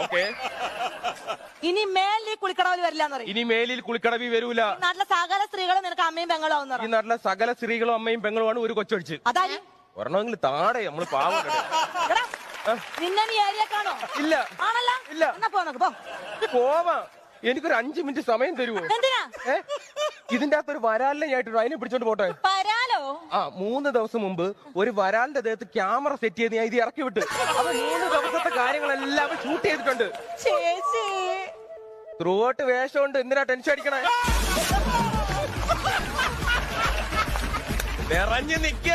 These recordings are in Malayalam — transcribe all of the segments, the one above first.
ഓക്കെ. ഇനി മേലിൽ കുളിക്കടവിൽ വരില്ലാന്ന് പറയും. ഇനി മേലിൽ കുളിക്കടവി വരൂല. ഈ നാട്ടിലെ സകല സ്ത്രീകളും നിനക്ക് അമ്മയും പെങ്ങളും ഈ നാട്ടിലെ സകല സ്ത്രീകളും അമ്മയും പെങ്ങളുമാണ് ഒരു കൊച്ചൊഴിച്ച്. അതായി ഒരെണ്ണമെങ്കിലും താടെ നമ്മള് പാവം. നിന്നെ നീ ഏരിയ കാണോ? ഇല്ല. ആണല്ലോ. ഇല്ല. എന്നാ പോ നമുക്ക് പോവാ. എനിക്കൊരു 5 മിനിറ്റ് സമയം തരുമോ? എന്തിനാ? ഇതിന്റെ അകത്തൊരു വരാലിനെ ഞായിട്ടുണ്ട്, അതിനെ പിടിച്ചോണ്ട് പോട്ടെ. വരാലോ? 3 ദിവസം മുമ്പ് ഒരു വരാലിന്റെ ദേഹത്ത് ക്യാമറ സെറ്റ് ചെയ്ത് ഞാൻ ഇത് ഇറക്കി വിട്ട്. അപ്പൊ 3 ദിവസത്തെ കാര്യങ്ങളെല്ലാം ഷൂട്ട് ചെയ്തിട്ടുണ്ട്. ചേച്ചി ത്രൂഔട്ട് വേഷമുണ്ട്, എന്തിനാ ടെൻഷൻ അടിക്കണേ? നിറഞ്ഞു നിൽക്കുക.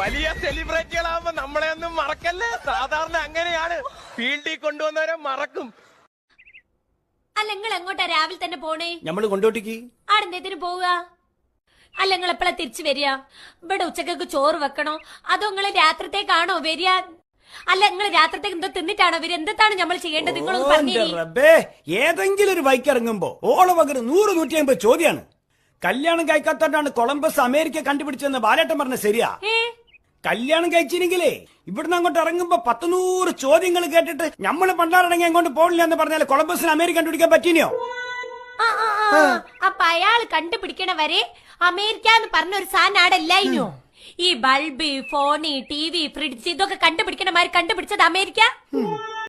വലിയ സെലിബ്രിറ്റികളാവുമ്പോ നമ്മളെ ഒന്നും മറക്കല്ലേ. സാധാരണ അങ്ങനെയാണ്, ഫീൽഡിൽ കൊണ്ടുവന്നവരെ മറക്കും. അല്ല നിങ്ങൾ എങ്ങോട്ടാ രാവിലെ തന്നെ പോണേ? നമ്മള് കൊണ്ടോട്ടിക്ക്. ആടെന്തേതിന് പോവുക? അല്ല നിങ്ങൾ എപ്പോഴാ തിരിച്ചു വരിക? ഇവിടെ ഉച്ചക്കൊക്കെ ചോറ് വെക്കണോ അതോ നിങ്ങള് രാത്രിത്തേക്കാണോ വരിക? അല്ല നിങ്ങൾ രാത്രിത്തേക്ക് എന്തോ തിന്നിട്ടാണോ വരിക? എന്താണ് നമ്മൾ ചെയ്യേണ്ടത്? നിങ്ങളൊന്ന് പറഞ്ഞു. ഏതെങ്കിലും ഒരു ബൈക്ക് ഇറങ്ങുമ്പോ ഓള് പകരം 100-150 ചോദ്യാണ്. കല്യാണം കഴിക്കാത്തോണ്ടാണ് കൊളംബസ് അമേരിക്ക കണ്ടുപിടിച്ചെന്ന് ബാലേട്ടൻ പറഞ്ഞ ശരിയാ? കല്യാണം കഴിച്ചില്ലെങ്കിലേ ഇവിടുന്ന് അങ്ങോട്ട് ഇറങ്ങുമ്പോ 100 ചോദ്യങ്ങൾ കേട്ടിട്ട് നമ്മള് പണ്ടാറടങ്ങി അങ്ങോട്ട് പോണില്ല എന്ന് പറഞ്ഞാൽ കൊളംബസിന് അമേരിക്ക കണ്ടുപിടിക്കാൻ പറ്റിയോ? അപ്പൊ അയാള് കണ്ടുപിടിക്കണ വരെ അമേരിക്ക എന്ന് പറഞ്ഞ ഒരു സാധനം ആടെ ഇല്ലായിനോ? ഈ ബൾബ്, ഫോണ്, TV, ഫ്രിഡ്ജ് ഇതൊക്കെ കണ്ടുപിടിക്കണമാര് കണ്ടുപിടിച്ചത് അമേരിക്ക.